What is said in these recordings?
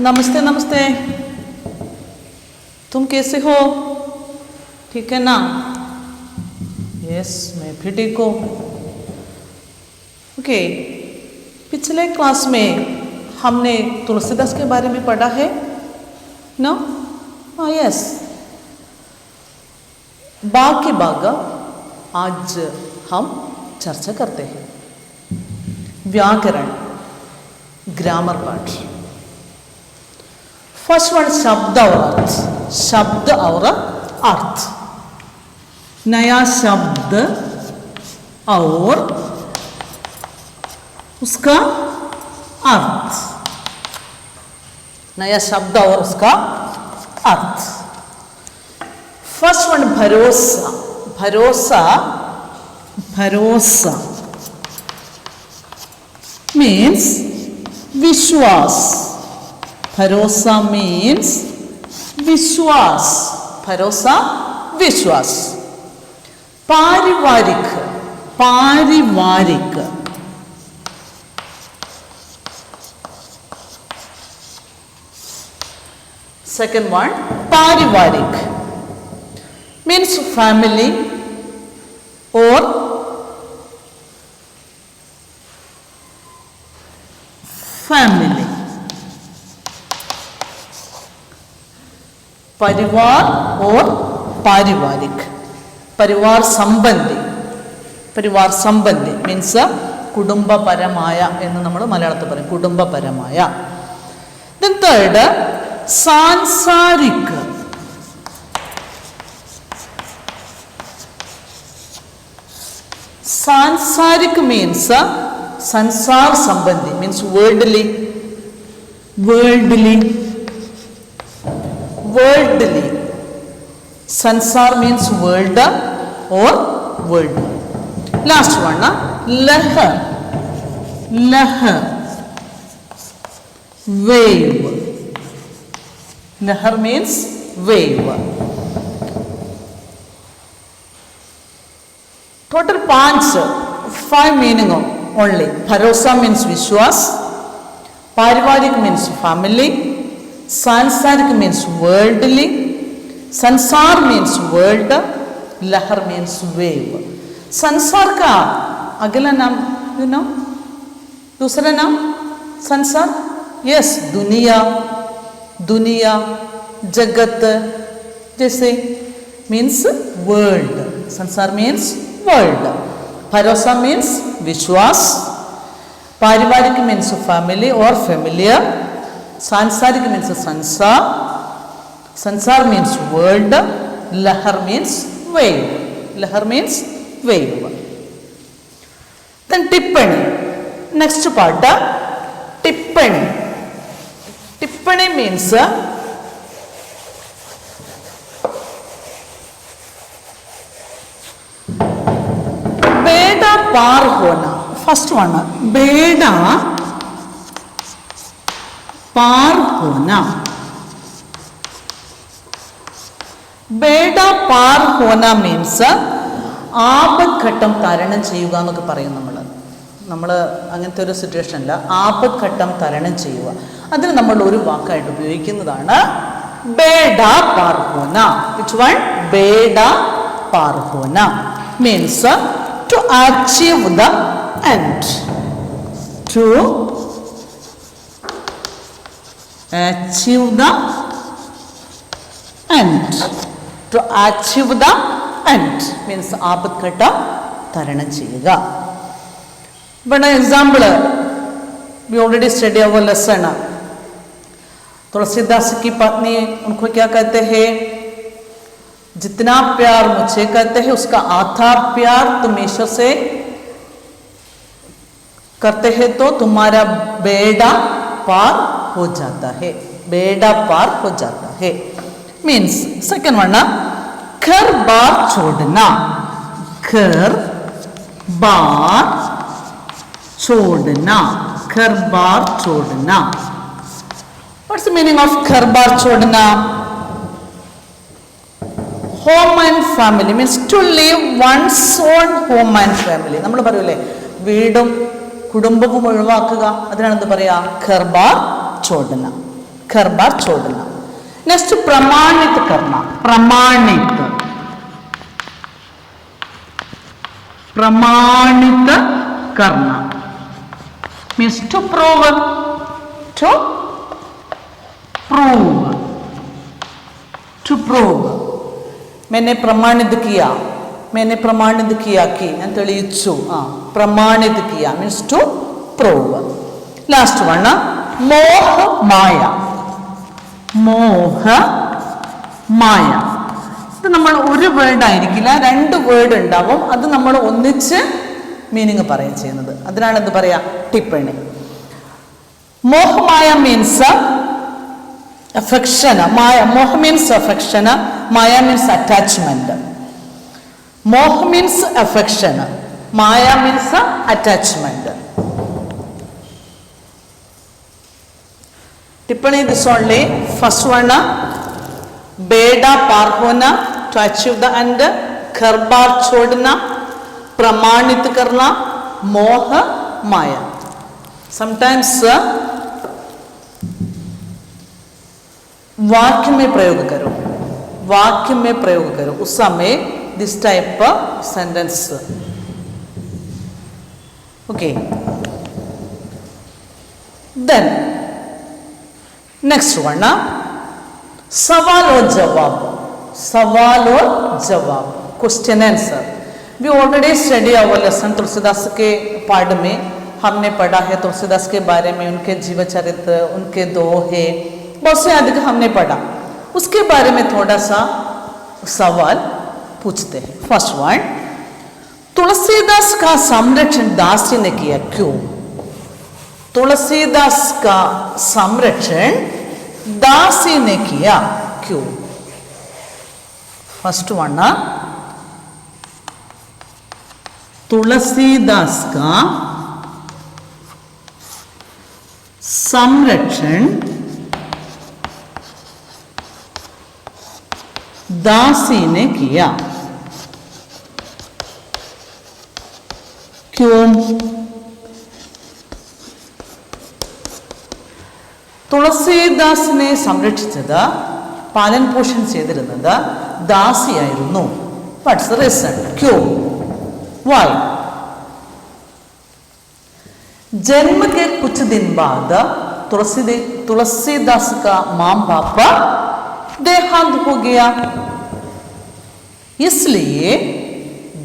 नमस्ते नमस्ते, तुम कैसे हो? ठीक है ना? यस, मैं भी ठीक हूँ। ओके, पिछले क्लास में हमने तुलसीदास के बारे में पढ़ा है ना? हाँ, यस। बाकी भाग आज हम चर्चा करते हैं। व्याकरण, ग्रामर पार्ट। फर्स्ट वन शब्द और अर्थ। शब्द और अर्थ। नया शब्द और उसका अर्थ। नया शब्द और उसका अर्थ। फर्स्ट वन भरोसा। भरोसा, भरोसा means विश्वास। भरोसा means विश्वास। भरोसा, विश्वास। पारिवारिक, पारिवारिक सेकंड वन पारिवारिक means family or family। परिवार और पारिवारिक। परिवार संबंधी, परिवार संबंधी मीन्स കുടുംബപരമായ എന്ന് നമ്മൾ മലയാളത്തിൽ പറയും, കുടുംബപരമായ. Then third സാംസാരിക്. സാംസാരിക് മീൻസ് संसार संबंधी मीन्स वर्ल्डली, वर्ल्डली, वर्ल्डली। संसार मीन्स वर्ल्ड और वर्ल्ड। लास्ट वन लहर, लहर वेव। लहर means wave. Total 5 meaning only. भरोसा means विश्वास, पारिवारिक means family, सांसारिक means worldly, संसार means world, लहर means wave. संसार का अगला नाम you know, दूसरा नाम संसार, yes, दुनिया, दुनिया, जगत जैसे means world. संसार means world. भरोसा मीन्स विश्वास, पारिवारिक मीन्स फैमिली और फेमिलियर, सांसारिक मीन्स संसार, संसार मीन्स वर्ल्ड, लहर मीन्स वेव, लहर मीन्स वेव. देन टिप्पणी, नेक्स्ट पार्ट टिप्पणी. टिप्पणी मीन्स पार होना. फर्स्ट वन बेड़ा पार होना. बेड़ा पार होना मीन्स ആപത്ഘട്ടം തരണം ചെയ്യുക എന്നൊക്കെ പറയും. നമ്മൾ അങ്ങനത്തെ ഒരു സിറ്റുവേഷൻ അല്ല, ആപത്ഘട്ടം തരണം ചെയ്യുക. അതിന് നമ്മൾ ഒരു വാക്കായിട്ട് ഉപയോഗിക്കുന്നതാണ് ബേഡ പാർ ഹോന. Which one? ബേഡ പാർ ഹോന means to achieve the end. To achieve the end. To achieve the end means ആപത്ഘട്ട തരണം ചെയ്യുക. One example, we already study our lesson. Tulsidas की पत्नी उनको क्या कहते हैं? जितना प्यार मुझे करते हैं उसका आधा प्यार तुम ईश्वर से करते हैं तो तुम्हारा बेड़ा पार हो जाता है. बेड़ा पार हो जाता है मीन्स सेकंड वन घर बार छोड़ना. घर बार छोड़ना. घर बार छोड़ना. व्हाट्स द मीनिंग ऑफ घर बार छोड़ना? home and family means to leave one's own home and family. നമ്മൾ പറയൂലേ വീടും കുടുംബവും ഒഴിവാക്കുക, അതിനാണ് എന്ത് പറയാ? ഘർ ബാർ ചോഡന. घर बार छोड़ना। नेक्स्ट प्रमाणित करना, प्रमाणित प्रमाणित करना means to prove, to prove, to prove. मैंने प्रमाणित किया, मैंने प्रमाणित किया कि ഞാൻ തെളിയിച്ചു, प्रमाणित किया means to prove. Last one मोह माया, മോഹ മായ. ഇത് നമ്മൾ ഒരു വേർഡ് ആയിരിക്കില്ല, രണ്ട് വേർഡ് ഉണ്ടാവും, അത് നമ്മൾ ഒന്നിച്ച് മീനിങ് പറയുകയും ചെയ്യുന്നത്. അതിനാണ് എന്ത് പറയാ, ടിപ്പണി. മോഹമായ മീൻസ് അഫെക്ഷൻ, മോഹ മീൻസ് അഫെക്ഷൻ, മായ മീൻസ് അറ്റാച്ച്മെന്റ്. മോഹ മീൻസ് അഫെക്ഷൻ, മായ മീൻസ് അറ്റാച്ച്മെന്റ്. टिप्पणी दिस ओनली फर्स्ट वन बेड़ा पार होना टू अचीव द एंड, घर बार छोड़ना, प्रमाणित करना, मोह माया. समटाइम्स वाक्य में प्रयोग करो, वाक्य में प्रयोग करो, उस समय this type sentence. Okay, then next one सवाल और जवाब, सवाल और जवाब, question answer. We already study our lesson. Tulsidas के पाठ में हमने पढ़ा है तुलसीदास के बारे में, उनके जीवन चरित्र, उनके दोहे, बहुत से अधिक हमने पढ़ा. उसके बारे में थोड़ा सा सवाल पूछते हैं. फर्स्ट वन, तुलसीदास का संरक्षण दासी ने किया, क्यों? तुलसीदास का संरक्षण दासी ने किया, क्यों? फर्स्ट वन, तुलसीदास का संरक्षण दासी ने किया, क्यों? തുളസീദാസിനെ സംരക്ഷിച്ചത്, പാലൻ പോഷൺ ചെയ്തിരുന്നത് ദാസിയായിരുന്നു. What's the reason? ക്യൂ? വൈ? जन्म के कुछ दिन बाद तुलसीदास का मां बाप देहांत हो गया, इसलिए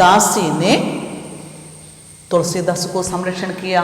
दासी ने तुलसीदास को संरक्षण किया.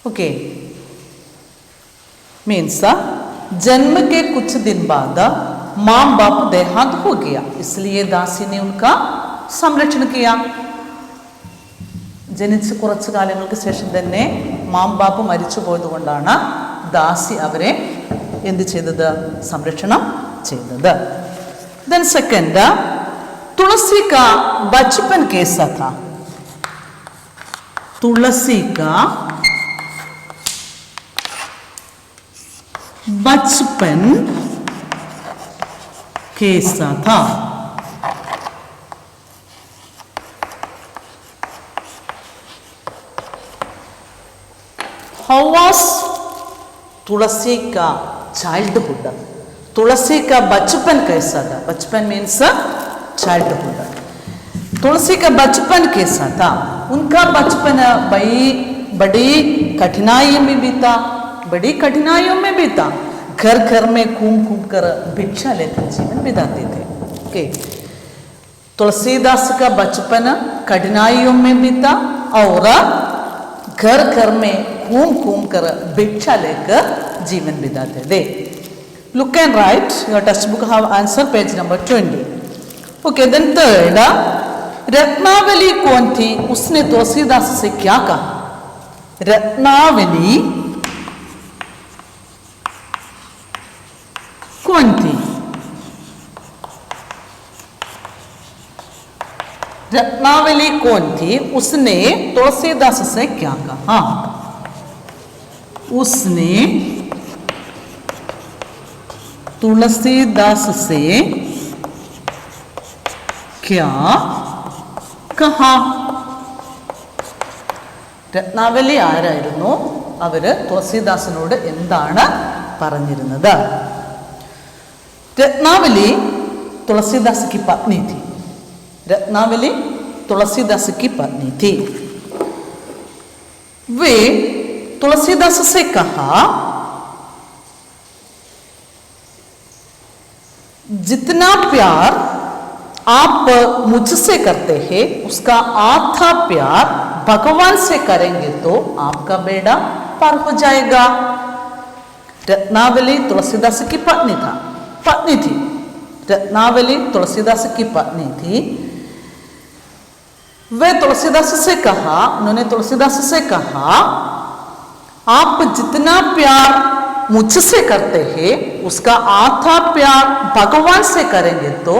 ओके, मीन्स जन्म के कुछ दिन बाद मां बाप देहांत हो गया, इसलिए दासी ने उनका संरक्षण किया. ജനിച്ച് കുറച്ച് കാലങ്ങൾക്ക് ശേഷം തന്നെ മാം ബാപ്പ് മരിച്ചു പോയതുകൊണ്ടാണ് ദാസി അവരെ എന്ത് ചെയ്തത്, സംരക്ഷണം ചെയ്തത്. ദെൻ സെക്കൻഡ്, തുളസി കാ ബച്പൻ കേസാ था, തുളസി കാ बचपन कैसा था? How was तुलसी का चाइल्डहुड? तुलसी का बचपन कैसा था? बचपन मीन्स चाइल्डहुड. तुलसी का बचपन कैसा था? उनका बचपन बड़ी कठिनाई में बीता, बड़ी कठिनाइयों में बीता. घर घर में घूम घूम कर भिक्षा लेकर जीवन बिताते थे. ओके, तुलसीदास का बचपन कठिनाइयों में बीता और घर घर में घूम घूम कर भिक्षा लेकर जीवन बिताते थे. Look and write your textbook have answer page number 20. Okay, then third, Ratnavali कौन थी? उसने तुलसीदास से क्या कहा? रत्नावली कौन थी? रत्नावली कौन थी? उसने तुलसीदास से क्या कहा? उसने तुलसीदास से क्या कहा. രത്നാവലി ആരായിരുന്നു? അവർ തുളസീദാസിനോട് എന്താണ് പറഞ്ഞിരുന്നത്? രത്നാവലി तुलसीदास की पत्नी थी. रत्नावली तुलसीदास की पत्नी थी. वे तुलसीदास से कहा, जितना प्यार आप मुझसे करते हैं उसका आधा प्यार भगवान से करेंगे तो आपका बेड़ा पार हो जाएगा. रत्नावली तुलसीदास की पत्नी थी. रत्नावली तुलसीदास की पत्नी थी. वे तुलसीदास से कहा, उन्होंने तुलसीदास से कहा, आप जितना प्यार मुझसे करते हैं उसका आधा प्यार भगवान से करेंगे तो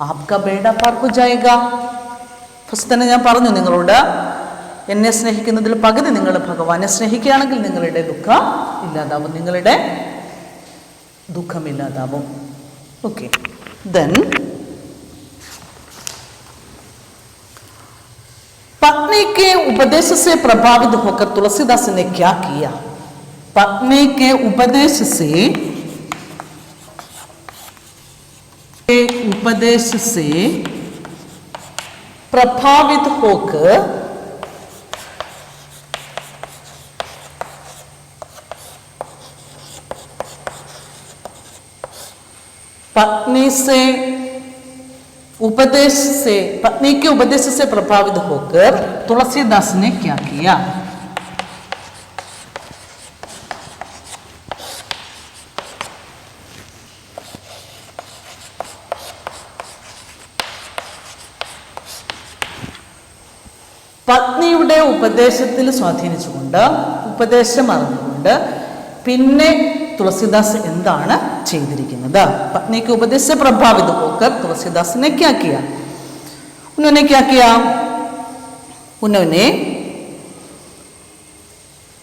आपका बेड़ा पार हो जाएगा. ഫസ്റ്റ് തന്നെ ഞാൻ പറഞ്ഞു നിങ്ങളോട്, എന്നെ സ്നേഹിക്കുന്നതിൽ പകുതി നിങ്ങൾ ഭഗവാനെ സ്നേഹിക്കുകയാണെങ്കിൽ നിങ്ങളുടെ ദുഃഖം ഇല്ലാതാവും, നിങ്ങളുടെ ദുഃഖമില്ലാതാവും. ओके, देन पत्नी के उपदेश से प्रभावित होकर तुलसीदास ने क्या किया? पत्नी के उपदेश से प्रभावित होकर पत्नी के उपदेश से प्रभावित होकर तुलसीदास ने क्या किया? പത്നിയുടെ ഉപദേശത്തിൽ സ്വാധീനിച്ചുകൊണ്ട്, ഉപദേശം അറിഞ്ഞുകൊണ്ട് പിന്നെ तुलसीदास എന്താണ് ചെയ്തിരിക്കുന്നത്? पत्नी के उपदेश से प्रभावित होकर तुलसीदास ने क्या किया? उन्होंने क्या किया? उन्होंने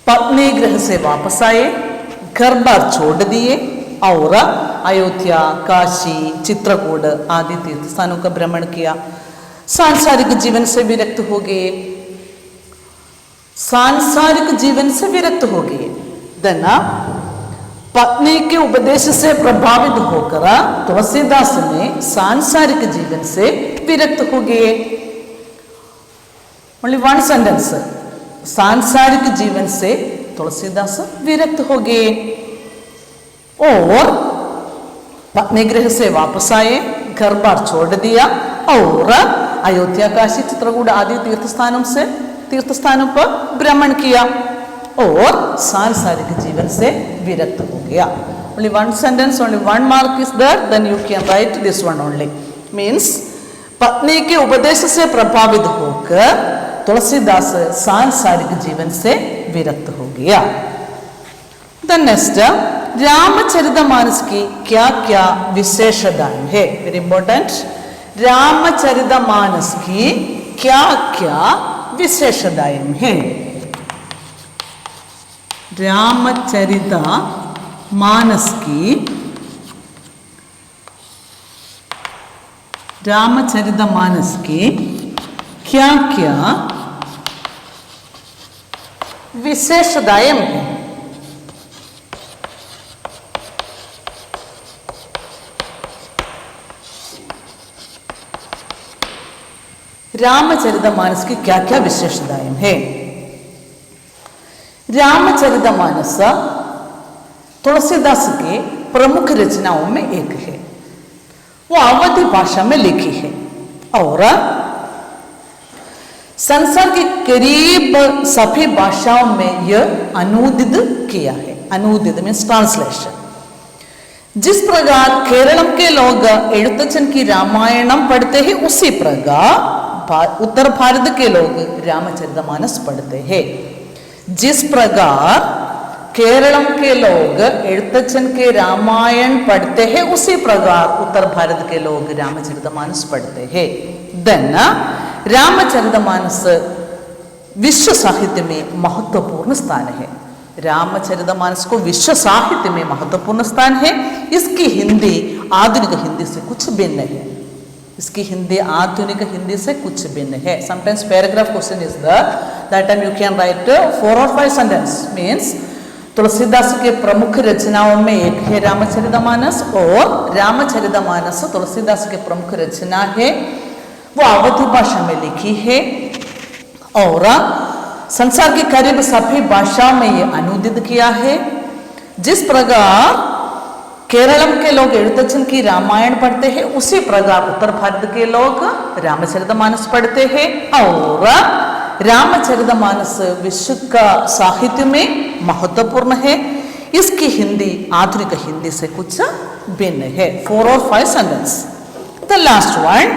पत्नी गृह से वापस आए, घर बार छोड़ दिए और अयोध्या, काशी, चित्रकूट आदि तीर्थ स्थानों का भ्रमण किया. सांसारिक जीवन से विरक्त हो गए. देना पत्नी के उपदेश से प्रभावित होकर तुलसीदास ने सांसारिक जीवन से विरक्त हो गए. ओनली वन सेंटेंस, सांसारिक जीवन से तुलसीदास विरक्त हो गए और पत्नी गृह से वापस आए, घर बार छोड़ दिया और अयोध्या, काशी, चित्रकूट आदि तीर्थ स्थानों पर भ्रमण किया और सांसारिक जीवन से विरक्त हो गया. Only one sentence, only one mark is there, then you can write this one only. Means पत्नी के उपदेश से प्रभावित होकर तुलसीदास सांसारिक जीवन से विरक्त हो गया. Then next, रामचरितमानस की क्या क्या विशेषताएं है? Very important. रामचरितमानस की क्या क्या विशेषताएं हैं? रामचरितमानस की क्या क्या विशेषताएं हैं? रामचरितमानस की क्या क्या विशेषताएं हैं? रामचरितमानस तुलसीदास के प्रमुख रचनाओं में एक है. वो अवधी भाषा में लिखी है और संसार के करीब सभी भाषाओं में यह अनुदित किया है. अनुदित मीन्स ट्रांसलेशन. जिस प्रकार केरल के लोग एഴുത്തച്ഛൻ की रामायणम पढ़ते हैं उसी प्रकार उत्तर भारत के लोग रामचरितमानस पढ़ते हैं. जिस प्रकार केरल के लोग एഴുത്തച്ഛൻ के रामायण पढ़ते हैं उसी प्रकार उत्तर भारत के लोग रामचरितमानस पढ़ते हैं. देन रामचरितमानस विश्व साहित्य में महत्वपूर्ण स्थान है. रामचरितमानस को विश्व साहित्य में महत्वपूर्ण स्थान है. इसकी हिंदी आधुनिक हिंदी से कुछ भिन्न है. इसकी हिंदी आधुनिक हिंदी से कुछ भिन्न है. Sometimes paragraph question is there. That time you can write 4 or 5 sentence. Means Tulsidas के प्रमुख रचनाओं में एक है रामचरितमानस और रामचरितमानस तुलसीदास के प्रमुख रचना है. वो अवधी भाषा में लिखी है और संसार की करीब सभी भाषाओं में ये अनुदित किया है. जिस प्रकार केरलम के लोग एഴുത്തച്ഛൻ की रामायण पढ़ते हैं उसी प्रकार उत्तर भारत के लोग रामचरितमानस पढ़ते हैं और रामचरितमानस विश्व का साहित्य में महत्वपूर्ण है. इसकी हिंदी आधुनिक हिंदी से कुछ भिन्न है. 4 और 5 सेंटेंस. The last one.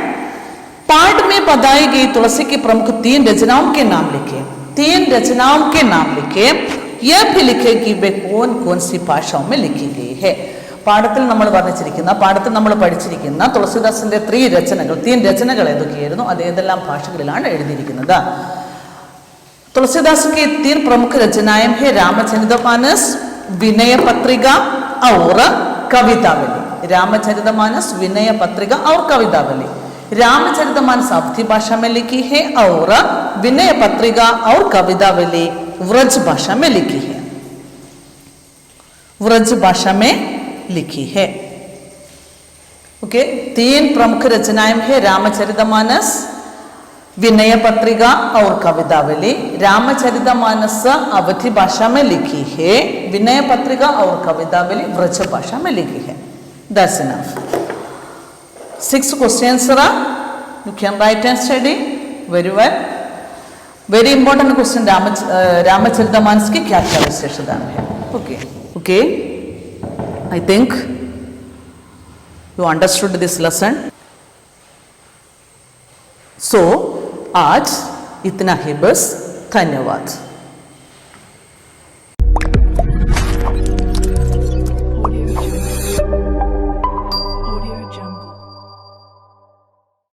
पाठ में बताई गई तुलसी की प्रमुख 3 रचनाओं के नाम लिखे. 3 रचनाओं के नाम लिखे. यह भी लिखे कि वे कौन कौन सी भाषाओं में लिखी गई है. പാഠത്തിൽ നമ്മൾ പഠിച്ചിരിക്കുന്ന തുളസിദാസിന്റെ 3 രചനകൾ ഏതൊക്കെയായിരുന്നു, അത് ഏതെല്ലാം ഭാഷകളിലാണ് എഴുതിയിരിക്കുന്നത്. तुलसीदास की 3 प्रमुख रचनाएं हैं रामचरितमानस, विनय पत्रिका और कवितावली. रामचरितमानस, विनय पत्रिका और कवितावली. रामचरितमानस अवधी भाषा में लिखी है और विनय पत्रिका और कवितावली व्रज भाषा में लिखी है. व्रज भाषा में लिखी है. ओके. 3 प्रमुख रचनाएं हैं रामचरितमानस, विनय पत्रिका और कवितावली. रामचरितमानस अवधी भाषा में लिखी है, विनय पत्रिका और कवितावली व्रज भाषा में लिखी है. That's enough. 6 questions are you can write and study very well. Very important question. Ramcharitmanas की क्या क्या विशेषता है. Okay. I think you understood this lesson. So आज इतना ही बस. धन्यवाद.